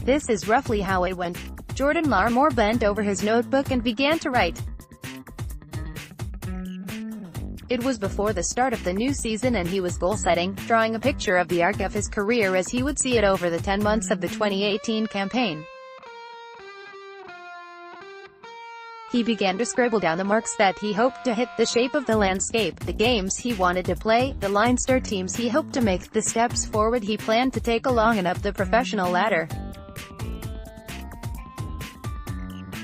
This is roughly how it went. Jordan Larmour bent over his notebook and began to write. It was before the start of the new season and he was goal-setting, drawing a picture of the arc of his career as he would see it over the 10 months of the 2018 campaign. He began to scribble down the marks that he hoped to hit, the shape of the landscape, the games he wanted to play, the Leinster teams he hoped to make, the steps forward he planned to take along and up the professional ladder.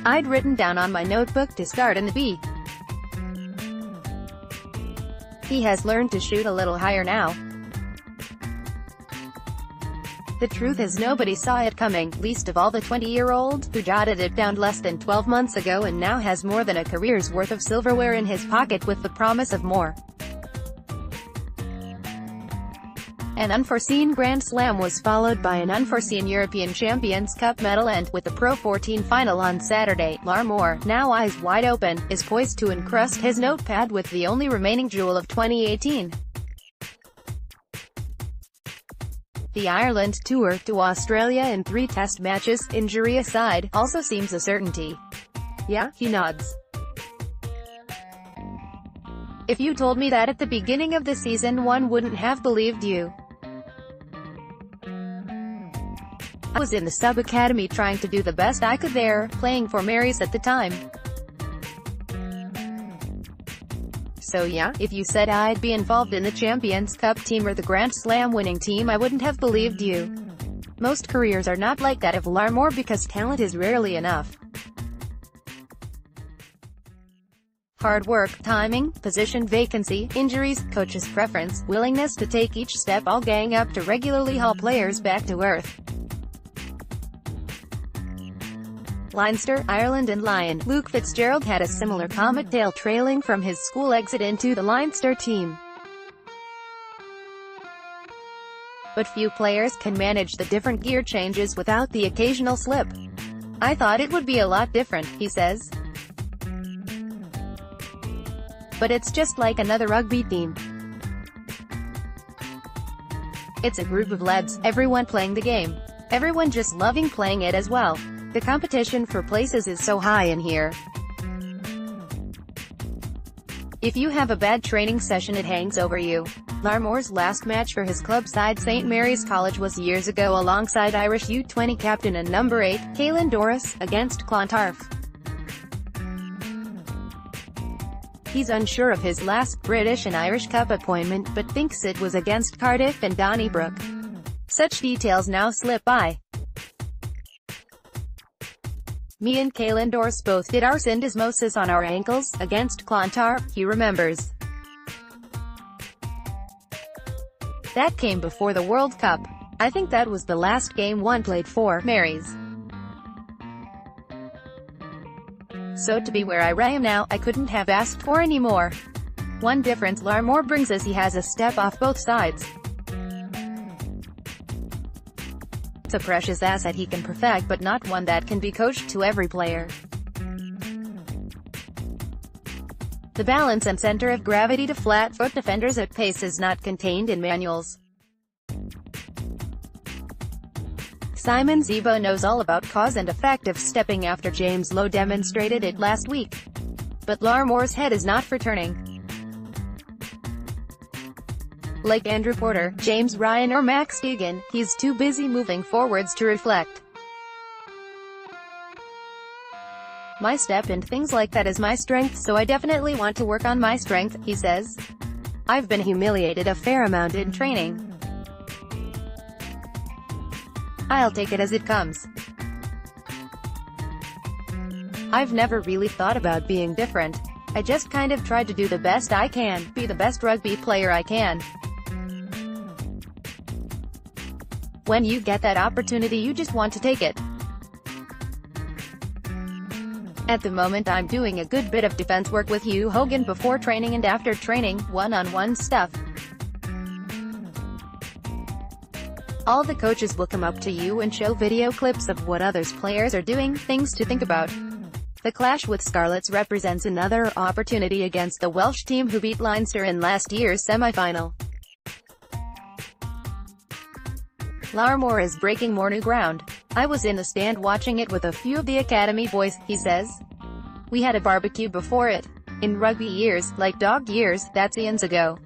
I'd written down on my notebook to start in the B. He has learned to shoot a little higher now. The truth is nobody saw it coming, least of all the 20-year-old, who jotted it down less than 12 months ago and now has more than a career's worth of silverware in his pocket with the promise of more. An unforeseen Grand Slam was followed by an unforeseen European Champions Cup medal and, with the Pro 14 final on Saturday, Larmour, now eyes wide open, is poised to encrust his notepad with the only remaining jewel of 2018. The Ireland tour to Australia in 3 test matches, injury aside, also seems a certainty. Yeah, he nods. If you told me that at the beginning of the season, one wouldn't have believed you. I was in the sub-academy trying to do the best I could there, playing for Mary's at the time. So yeah, if you said I'd be involved in the Champions Cup team or the Grand Slam winning team, I wouldn't have believed you. Most careers are not like that of Larmour because talent is rarely enough. Hard work, timing, position vacancy, injuries, coach's preference, willingness to take each step all gang up to regularly haul players back to earth. Leinster, Ireland and Lion, Luke Fitzgerald had a similar comet tail trailing from his school exit into the Leinster team. But few players can manage the different gear changes without the occasional slip. I thought it would be a lot different, he says. But it's just like another rugby team. It's a group of lads, everyone playing the game. Everyone just loving playing it as well. The competition for places is so high in here. If you have a bad training session it hangs over you. Larmour's last match for his club side St Mary's College was years ago alongside Irish U20 captain and number 8, Caelan Doris, against Clontarf. He's unsure of his last British and Irish Cup appointment, but thinks it was against Cardiff and Donnybrook. Such details now slip by. Me and Caelan Doris both did our syndesmosis on our ankles, against Clontarf, he remembers. That came before the World Cup. I think that was the last game one played for Mary's. So to be where I am now, I couldn't have asked for any more. One difference Larmour brings is he has a step off both sides. It's a precious asset he can perfect but not one that can be coached to every player. The balance and center of gravity to flat-foot defenders at pace is not contained in manuals. Simon Zebo knows all about cause and effect of stepping after James Lowe demonstrated it last week. But Larmour's head is not for turning. Like Andrew Porter, James Ryan or Max Deegan, he's too busy moving forwards to reflect. My step and things like that is my strength, so I definitely want to work on my strength, he says. I've been humiliated a fair amount in training. I'll take it as it comes. I've never really thought about being different. I just kind of tried to do the best I can, be the best rugby player I can. When you get that opportunity you just want to take it. At the moment I'm doing a good bit of defense work with Hugh Hogan before training and after training, one-on-one stuff. All the coaches will come up to you and show video clips of what others players are doing, things to think about. The clash with Scarlets represents another opportunity against the Welsh team who beat Leinster in last year's semi-final. Larmour is breaking more new ground. "I was in the stand watching it with a few of the academy boys," he says. "We had a barbecue before it. In rugby years, like dog years, that's eons ago.